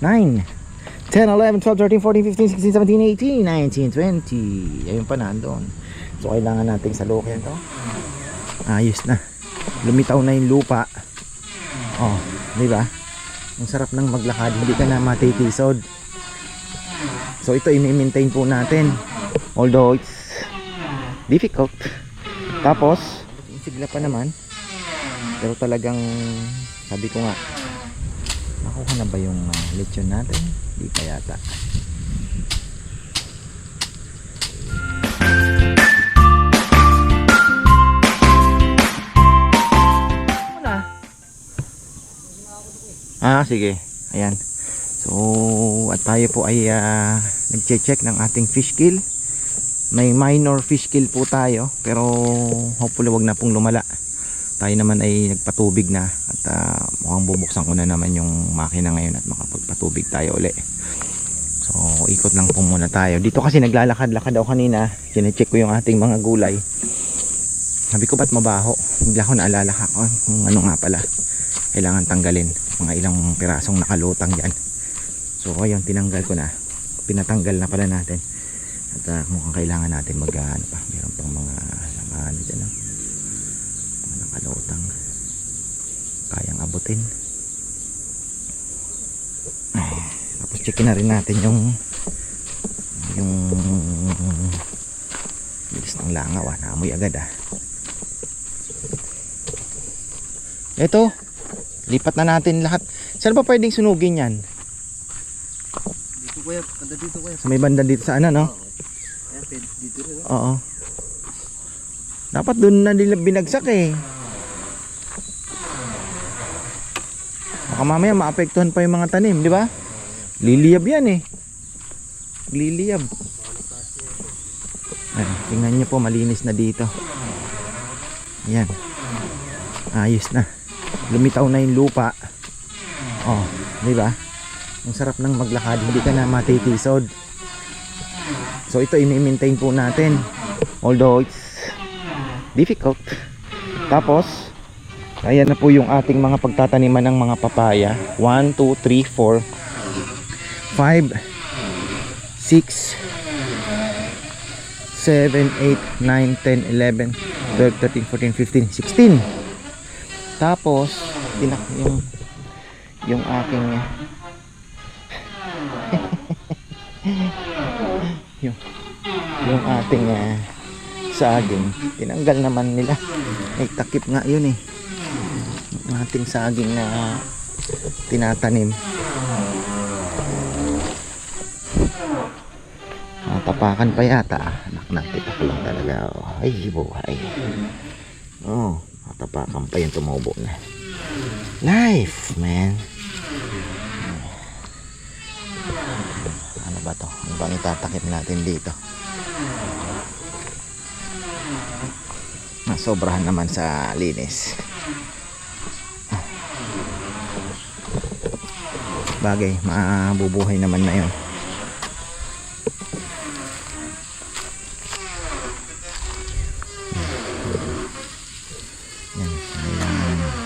9, 10, 11, 12, 13, 14, 15, 16, 17, 18, 19, 20. Ayun pa nandoon. So kailangan nating salukin to. Ayos na. Lumitaw na yung lupa. Oh, di ba? Ang sarap ng maglakad, hindi ka na matitisod. So ito i-maintain po natin. Although it's difficult. Tapos, sigla pa naman. Pero talagang sabi ko nga, nakuha na ba yung lechon natin? Di pa yata. Sige. Ayan. So, at tayo po ay nag-check ng ating fish kill. May minor fish kill po tayo, pero hopefully wag na pong lumala. Tayo naman ay nagpatubig na at mukhang bubuksan ko na naman yung makina ngayon at makapagpatubig tayo uli. So, ikot lang po muna tayo. Dito kasi naglalakad-lakad ako kanina. Chine-check ko yung ating mga gulay. Sabi ko ba't mabaho? Bigla ko naalala ko kung ano nga pala. Kailangan tanggalin. Mga ilang pirasong nakalutang dyan. So ayun, tinanggal ko na. Pinatanggal na pala natin. At mukhang kailangan natin ano pa. Meron pang mga ano dyan, no? Mga nakalutang. Kayang abutin. Tapos checkin na rin natin yung bilis ng langaw. Naamoy agad Ito, lipat na natin lahat. Saan ba pwedeng sunugin yan? Dito kuya, banda dito kuya. Sa may banda dito sa ano, no? Dito rin. Oo. Dapat doon na nila binagsak Baka mamaya maapektuhan pa yung mga tanim, di ba? Liliyab yan Liliyab. Tingnan nyo po, malinis na dito. Yan. Ayos na. Lumitaw na yung lupa. Oh, di ba? Ang sarap ng maglakad, hindi ka na matitisod. So ito i-maintain po natin. Although it's difficult. Tapos ayan na po yung ating mga pagtataniman ng mga papaya. 1, 2, 3, 4 5 6 7, 8, 9, 10, 11 12, 13, 14, 15, 16. Tapos yung aking yung ating saging tinanggal naman nila. Ay takip nga yun yung ating saging na tinatanim. Tapakan pa yata. Anak ng tipak lang talaga. Ay buhay. Tapakan pa yung tumubo na. Life, man. Ano ba to? Ano bang itatakip natin dito? Sobrahan naman sa linis. Bagay, mabubuhay naman na yun.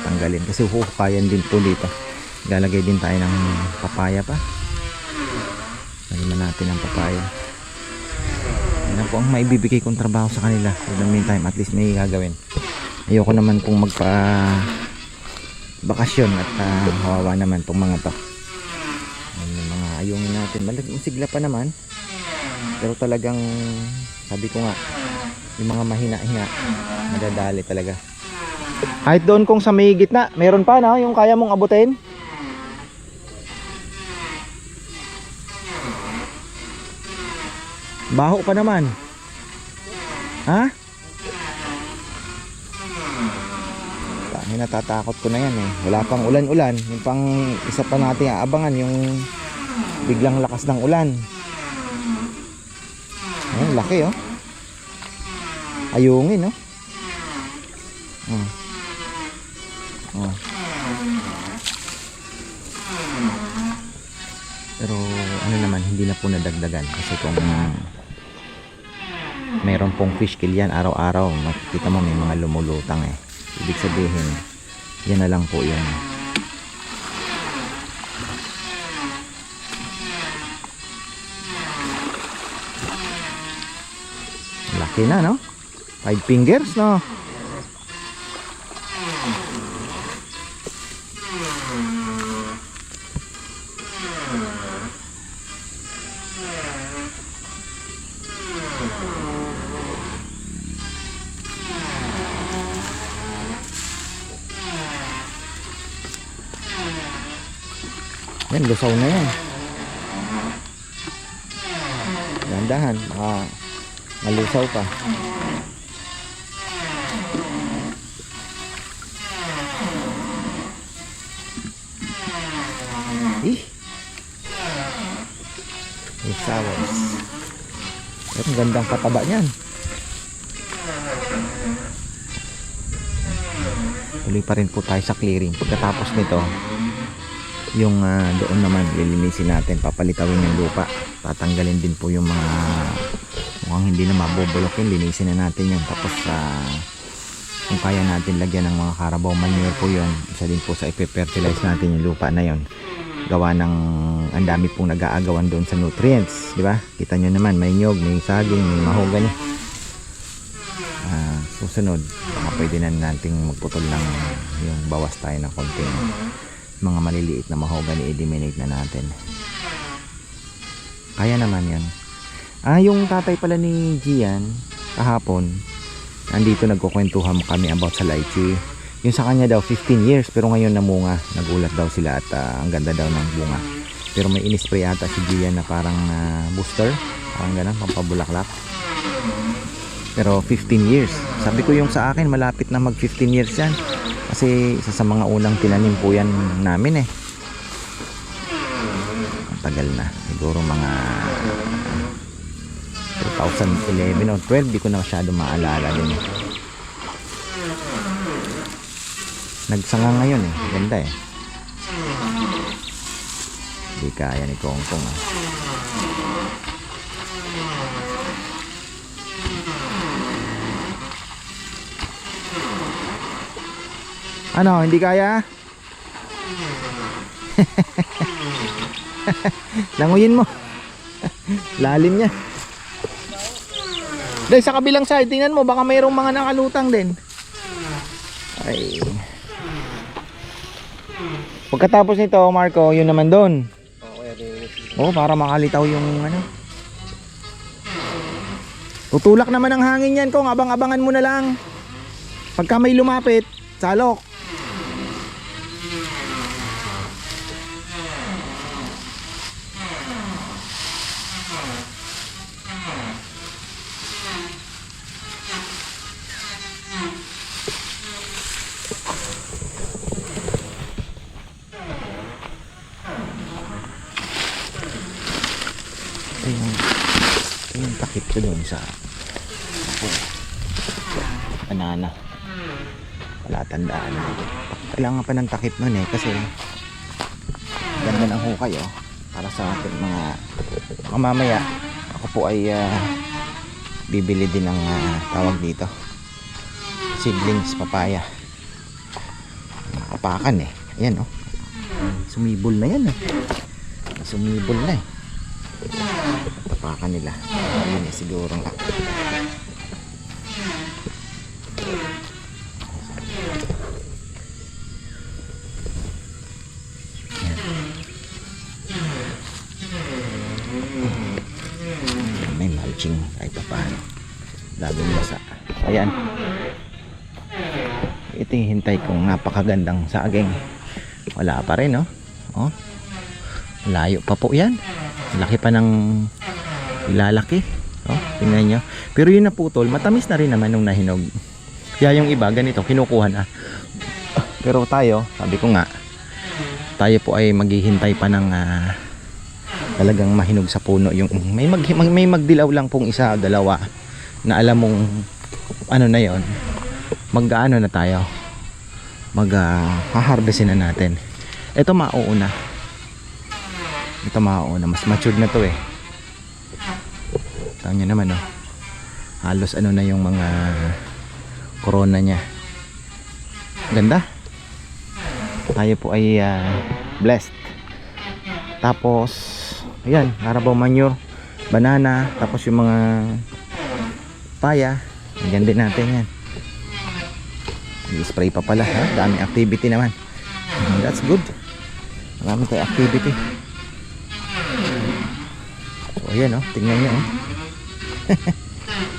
Tanggalin kasi huhukayan din po dito. Ilalagay din tayo ng papaya pa. Lagyan natin ng papaya. Yan po ang maibibigay kong trabaho sa kanila. For the meantime, at least may gagawin. Ayoko naman pong magpa bakasyon at hawawa naman tong mga to. Yung mga ayungin natin. Malaking sigla pa naman. Pero talagang sabi ko nga, yung mga mahina-hina madadali talaga. Kahit doon kung sa may gitna, meron pa yung kaya mong abutin. Baho pa naman. Ha? Natatakot ko na yan Wala pang ulan-ulan. Yung pang isa pa natin aabangan yung biglang lakas ng ulan. Ayun, laki Ayungin Pero ano naman, hindi na po nadagdagan kasi kung meron pong fish kill yan araw-araw, makikita mo may mga lumulutang ibig sabihin yan na lang po yun. laki na, no? 5 fingers, no? Yan, lusaw na yan. Dahan-dahan, malusaw pa. Sawas. Ang gandang pataba niyan. Tuloy pa rin po tayo sa clearing. Pagkatapos nito, yung doon naman lilinisin natin, papalitawin yung lupa, tatanggalin din po yung mga mukhang hindi na mabubulok yun, linisin na natin yun. Tapos kung kaya natin lagyan ng mga Carabao manure po yun, isa din po sa ipe-fertilize natin yung lupa na yun, gawa ng ang dami pong nag-aagawan doon sa nutrients, di ba? Kita nyo naman, may nyog, may saging, may mahogany. Susunod, baka pwede na nating magputol ng yung bawas tayo ng konting mga maliliit na mahogany, eliminate na natin. Kaya naman yan. Yung tatay pala ni Gian kahapon, nandito nagkukwentuhan kami about sa lychee. Yung sa kanya daw 15 years, pero ngayon namunga, nagulat daw sila at ang ganda daw ng bunga. Pero may inispray ata si Gian na parang booster, parang ganun, pampabulaklak. Pero 15 years. Sabi ko yung sa akin malapit na mag 15 years yan. Kasi isa sa mga unang tinanim po yan namin eh. Ang tagal na. Siguro mga 2011 o 12. Di ko na masyado maalala din eh. Nagsanga ngayon eh. Ganda eh. Di kaya ni Kong Kong ah. Ano, hindi kaya? Languyin mo. Lalim niya. Dahil sa kabilang side, tingnan mo, baka mayroong mga nakalutang din. Ay. Pagkatapos nito, Marco, yun naman doon. Oh, para makalitaw yung ano. Tutulak naman ang hangin yan, kung abang-abangan mo na lang. Pagka may lumapit, salok. Ito yung takip ko doon sa banana. Wala tandaan. Kailangan pa ng takip nun eh, kasi ganda ng hukay oh, para sa ating mga mamaya. Ako po ay bibili din ng tawag dito, seedlings papaya. Kapakan eh. Ayan oh, sumibol na yan eh. Sumibol na eh. Tapakan nila. Ayan eh, siguro nga. May mulching kahit pa paano. Laging basa. Ayan. Ito yung hintay kong napakagandang saging. Wala pa rin, no? Oh. Layo pa po yan. Laki pa ng ilalaki. Oh, tingnan nyo. Pero yun naputol, matamis na rin naman nung nahinog. Kaya yung iba, ganito, kinukuha na. Pero tayo, sabi ko nga, tayo po ay maghihintay pa ng talagang mahinog sa puno. Yung may magdilaw lang pong isa o dalawa na alam mong ano na yon, mag-ano na tayo, haharvestin na natin. Ito mauuna. Ito mauuna, mas matured na to eh. Tawag nyo naman oh, halos ano na yung mga corona nya. Ganda. Tayo po ay blessed. Tapos ayan, Carabao manure, banana, tapos yung mga paya. Andyan din natin yan. I-spray pa pala, ha? Daming activity naman. That's good. Marami tayo activity. So ayan, oh, tingnan nyo, oh.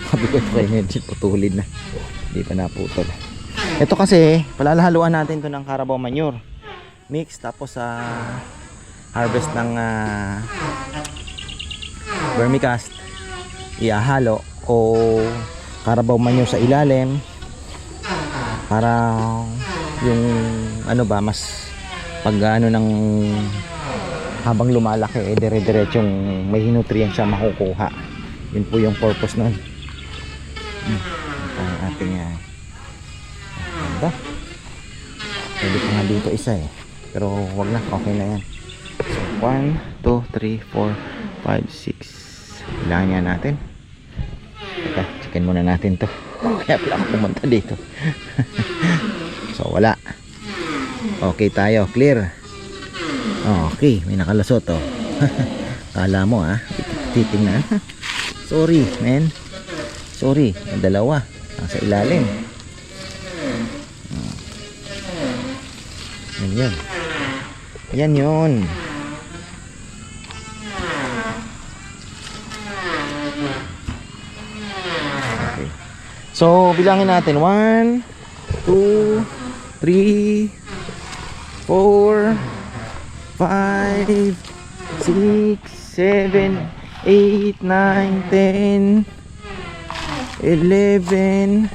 Sabi ko ito kayo medyo putulin na. Hindi pa naputol. Ito kasi palalahaluan natin to ng Carabao manure mix, tapos sa harvest ng vermicast iahalo o Carabao manure sa ilalim para yung ano ba, mas pag ano ng habang lumalaki dire-diretsong may nutrient siya makukuha. Yun po yung purpose nun. Ito ang ating ganda. Pwede pa nga dito isa eh, pero wag na, okay na yan. So 1, 2, 3, 4, 5, 6. Kailangan yan natin. Teka, checkin muna natin to. Kaya pala ako pumunta dito. So wala. Okay tayo, clear. Okay, may nakalusot oh. Kala mo titingnan. Sorry man, sorry, ang dalawa nasa ilalim. Yan, yan yun. Okay, so bilangin natin 1, 2, 3, 4, 5, 6, 7, 8, 9, 10, 11,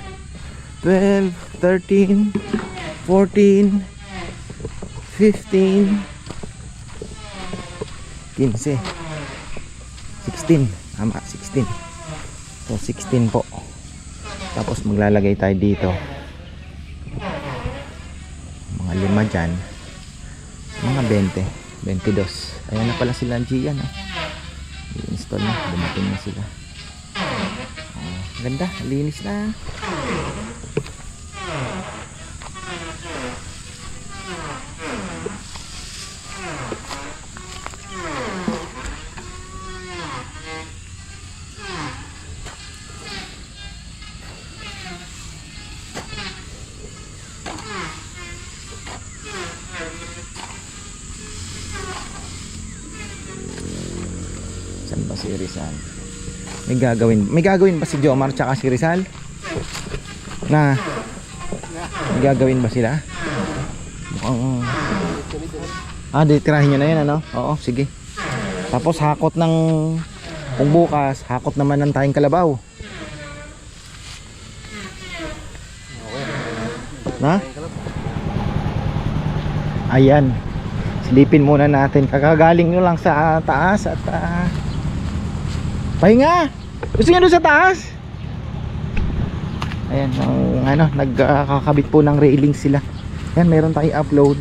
12, 13, 14, 15, 15, 16. Tama, 16. So 16 po. Tapos maglalagay tayo dito mga 5 dyan, mga 20, 22. Ayan na pala sila Gian, i-install na, dumating na sila. Ganda, linis na. Saan ba si Rizal? May gagawin ba si Jomar tsaka si Rizal? Na may gagawin ba sila? Mukhang titirahin nyo na yan, ano? Oo, sige. Tapos hakot ng kung bukas, hakot naman ng tayong kalabaw. Na? Ayan, silipin muna natin. Kakagaling nyo lang sa taas at pahinga. Gusto nyo doon sa taas? Ayan, nagkakabit po ng railings sila. Ayan, meron tayong upload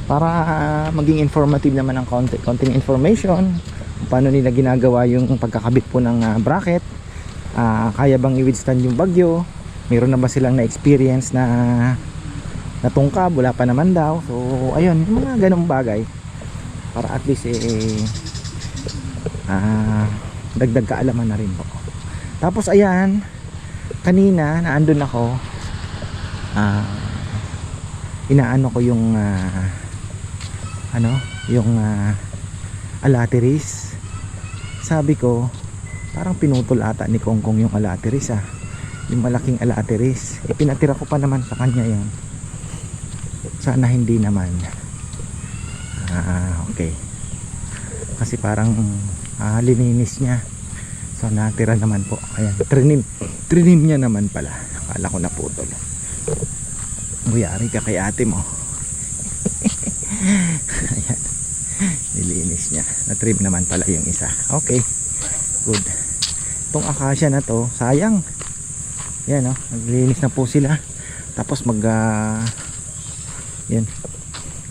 para maging informative naman ng konting information kung paano nila ginagawa yung pagkakabit po ng bracket. Kaya bang i-withstand yung bagyo? Meron na ba silang na-experience na natungkab? Wala pa naman daw. So ayun, yung mga ganong bagay para at least dagdag kaalaman na rin po. Tapos ayan, kanina naandun ako, inaano ko yung yung alateris. Sabi ko parang pinutol ata ni Kongkong yung alateris, yung malaking alateris. Pinatira ko pa naman sa kanya yan. Sana hindi naman. Okay, kasi parang lininis niya. So natira naman po. Ayan, trinim niya naman pala. Akala ko naputol. Uyari ka kay ate mo. Ayan, nilinis niya. Natrim naman pala yung isa. Okay, good. Itong akasya na to, sayang. Yan, naglinis na po sila. Tapos yan.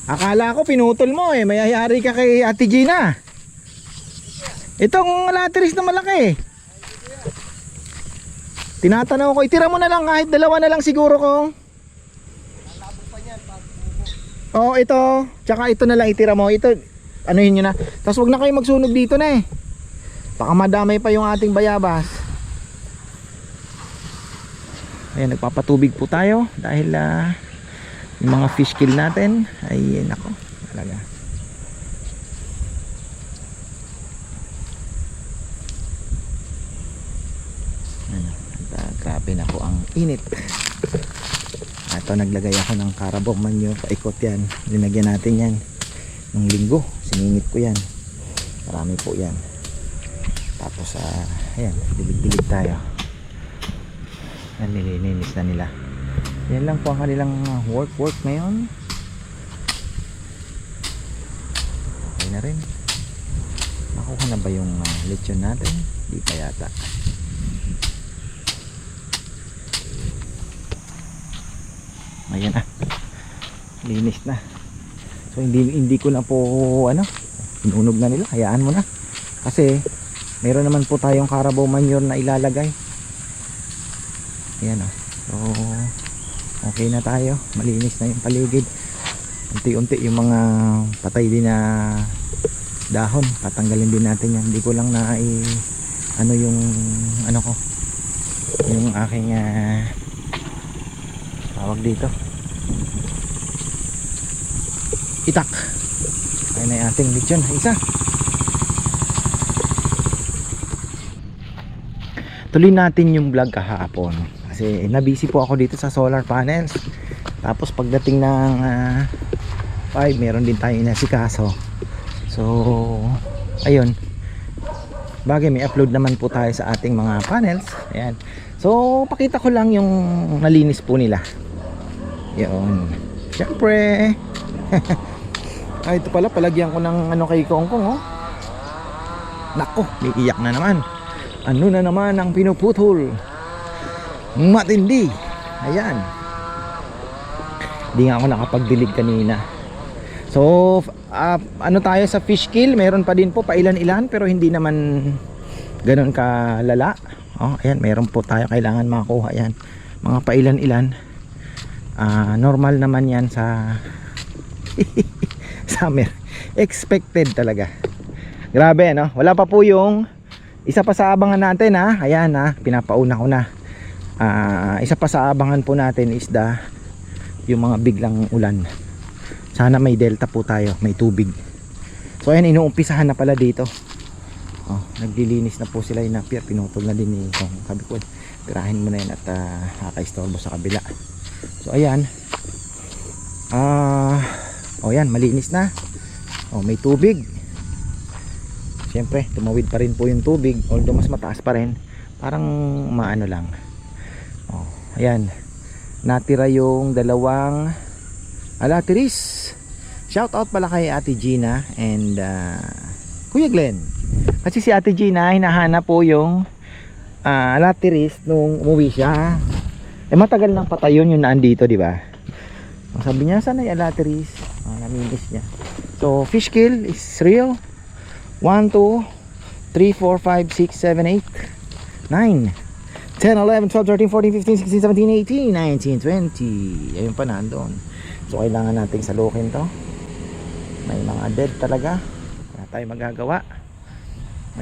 Akala ko pinutol mo mayayari ka kay Ate Gina. Itong lateris na malaki. Tinatanaw ko, itira mo na lang kahit dalawa na lang siguro ko. Oo, ito. Tsaka ito na lang itira mo. Ito, anuhin nyo na. Tapos wag na kayo magsunog dito na baka madamay pa yung ating bayabas. Ayan, nagpapatubig po tayo dahil yung mga fish kill natin ay nako talaga. Ano, grabe na po ang init. Ito, naglagay ako ng Carabao manure, paikot yan, linagyan natin yan nung linggo, siningit ko yan, marami po yan. Tapos ayan, dilig-dilig tayo. Yan, nililinis na nila. Yan lang po ang kanilang work ngayon. Okay na rin. Nakuha na ba yung lechon natin? Di pa yata. Ayan linis na. So hindi ko na po inunog na nila, hayaan mo na. Kasi meron naman po tayong Carabao manure na ilalagay. Ayan so okay na tayo, malinis na yung paligid. Unti-unti yung mga patay din na dahon, tatanggalin din natin yan. Hindi ko lang na yung yung aking tawag dito, itak. Ayun na yung ating lechon, isa. Tuloy natin yung vlog kahapon kasi nabisi po ako dito sa solar panels. Tapos pagdating ng 5, meron din tayong inasikaso. So ayun, bagay may upload naman po tayo sa ating mga panels. Ayan, so pakita ko lang yung nalinis po nila. Yun, syempre. Ito pala, palagyan ko ng kay Kongkong nako, may iyak na naman. Ano na naman ang pinuputol? Matindi. Ayan, di nga ako nakapagdilig kanina. So tayo sa fish kill, meron pa din po pailan-ilan pero hindi naman ganoon kalala. Ayan, meron po tayo kailangan makakuha yan, mga pailan-ilan. Normal naman yan sa summer, expected talaga. Grabe wala pa po yung isa pa sa abangan natin ayan pinapauna ko na. Isa pa sa abangan po natin is yung mga biglang ulan. Sana may delta po tayo, may tubig. So ayan, inuumpisahan na pala dito. Naglilinis na po sila yung napier, pinutol na din sabi ko tirahin mo na yan at nakakaistorbo sa kabila. So ayan, yan, malinis na. May tubig. Siyempre tumawid pa rin po yung tubig, although mas mataas pa rin, parang maano lang. Ayan, natira yung dalawang alatiris. Shout out pala kay Ate Gina and Kuya Glenn, kasi si Ate Gina hinahanap po yung alatiris nung umuwi siya. Matagal nang patay yun yung naandito, di ba? Sabi niya, sana yung alatiris. Naminis niya. So fish kill is real. 1, 2, 3, 4, 5, 6, 7, 8, 9, 10, 11, 12, 13, 14, 15, 16, 17, 18, 19, 20. Ayun pa nandoon. So kailangan nating salukin to. May mga dead talaga, wala tayong magagawa.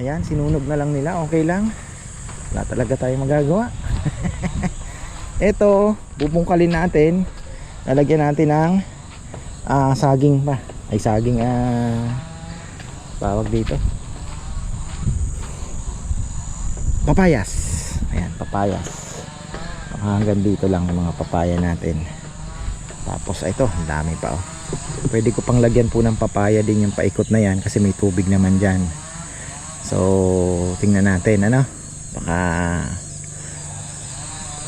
Ayan, sinunog na lang nila, okay lang. Wala talaga tayong magagawa. Ito, bubungkalin natin. Lalagyan natin ng saging pa. Ay saging tawag dito, papayas. Ayan, papayas. Hanggang dito lang yung mga papaya natin. Tapos ito, ang dami pa pwede ko pang lagyan po ng papaya din yung paikot na yan kasi may tubig naman dyan. So tingnan natin baka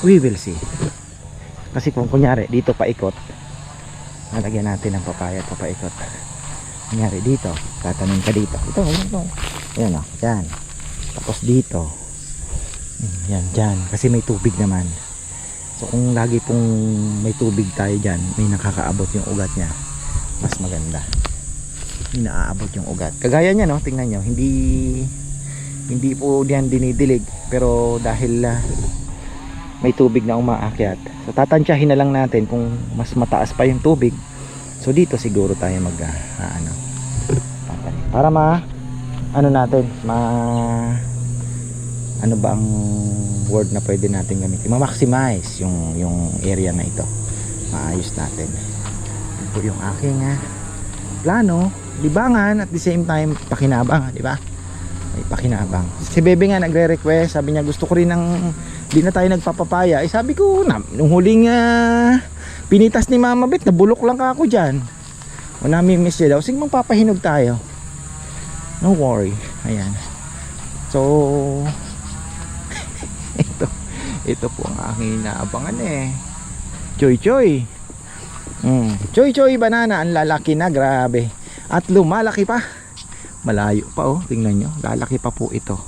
we will see. Kasi kung kunyari dito paikot, nalagyan natin ng papaya at paikot. Kunyari dito, tatanim ka dito, ito ayan yan. Tapos dito yan dyan, kasi may tubig naman. So kung lagi pong may tubig tayo dyan, may nakakaabot yung ugat nya, mas maganda. Hindi naaabot yung ugat. Kagaya nya tingnan nyo, hindi po diyan dinidilig, pero dahil may tubig na umaakyat, so tatansyahin na lang natin kung mas mataas pa yung tubig. So dito siguro tayo para natin ano ba ang word na pwede natin gamitin, ma-maximize yung area na ito, maayos natin. Ito po yung aking plano, libangan at the same time pakinabang, di ba? May pakinabang. Si Bebe nga nagre-request, sabi niya gusto ko rin ng di na tayo nagpapapaya. Sabi ko na nung huling pinitas ni Mama Bet, nabulok lang ka ako dyan. O nami-miss niya daw, sige magpapahinog tayo. No worry. Ayan. So ito po ang aking inaabangan Choy choy. Choy choy banana, ang lalaki na, grabe. At lumalaki pa. Malayo pa tingnan nyo, lalaki pa po ito.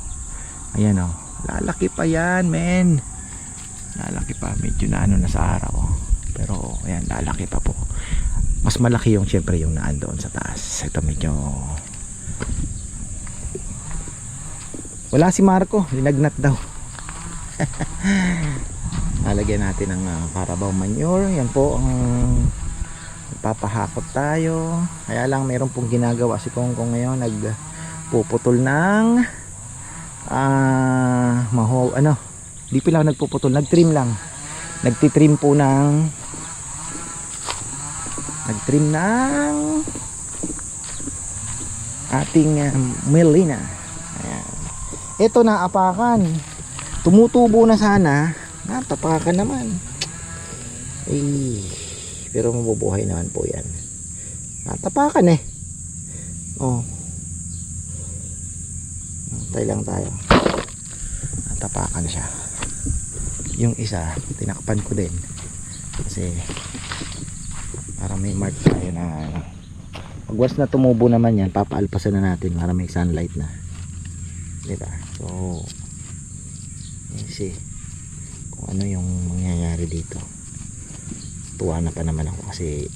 Ayan lalaki pa yan, men. Lalaki pa, medyo na na sa araw pero ayan, lalaki pa po. Mas malaki yung syempre yung naan doon sa taas. Ito medyo wala si Marco, linagnat daw. Lalagyan natin ng Carabao manure. Yan po ang papahakot tayo. Kaya lang mayroon pong ginagawa si Kongkong ngayon, nagpuputol ng di pala nagpuputol, nagtrim lang. Nagtitrim po ng ating melina. Ayan. Ito naapakan. Tumutubo na sana, natapakan naman. Pero mabubuhay naman po yan. Natapakan Antay lang tayo. Natapakan siya. Yung isa, tinakpan ko din. Kasi para may mark tayo na pag once na tumubo naman yan, papaalpasan na natin para may sunlight na. Diba? So see kung ano yung mangyayari dito. Tuwa na pa naman ako kasi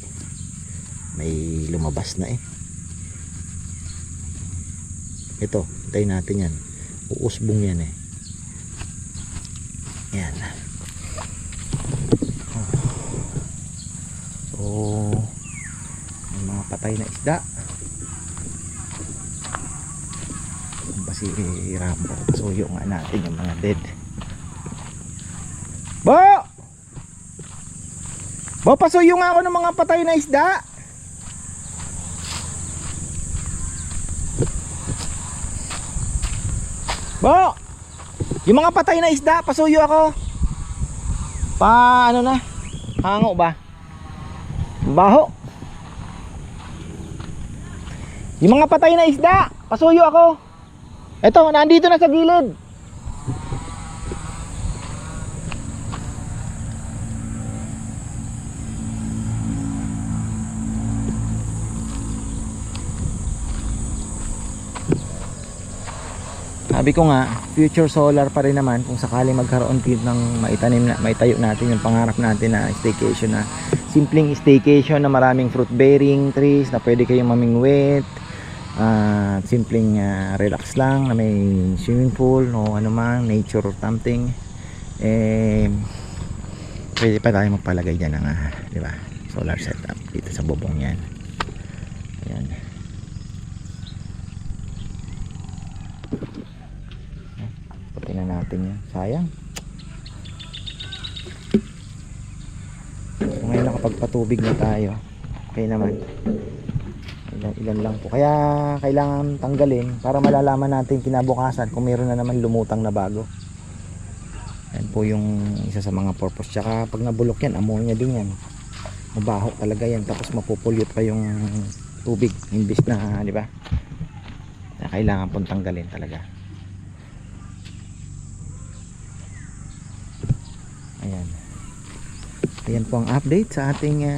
may lumabas na ito, tayo natin yan, uusbong yan yan. So may mga patay na isda. Si Rambo, pasuyo nga natin yung mga dead. Bo, pasuyo nga ako ng mga patay na isda. Bo, yung mga patay na isda, pasuyo ako. Ano na, hango ba? Baho. Yung mga patay na isda, pasuyo ako. Eto, nandito na sa gilid. Sabi ko nga, future solar pa rin naman kung sakaling magkaroon ng maitayo natin yung pangarap natin na staycation, na simpleng staycation na maraming fruit bearing trees na pwede kayong mamingwit. Simpleng relax lang na may swimming pool o ano man, nature or something, pwede pa tayo magpalagay dyan ng di ba, solar setup dito sa bubong yan. Ayan. Pati na natin yan, sayang. So ngayon nakapagpatubig na tayo, okay naman. Ilan lang po, kaya kailangan tanggalin para malalaman natin kinabukasan kung meron na naman lumutang na bago. Yan po yung isa sa mga purpose. Tsaka pag nabulok yan, ammonia din yan, mabaho talaga yan, tapos mapupulyot pa yung tubig imbis na, di ba, na kailangan pong tanggalin talaga. Ayan po ang update sa ating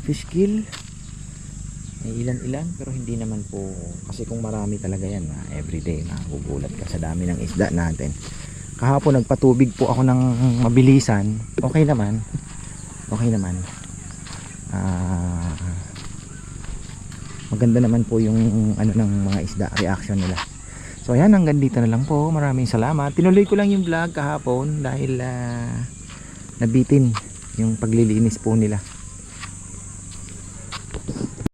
fish kill. May ilan-ilan pero hindi naman po, kasi kung marami talaga yan, everyday magugulat ka sa dami ng isda natin. Kahapon nagpatubig po ako ng mabilisan, okay naman, maganda naman po yung ano ng mga isda, reaction nila. So ayan, hanggang dito na lang po, maraming salamat. Tinuloy ko lang yung vlog kahapon dahil nabitin yung paglilinis po nila.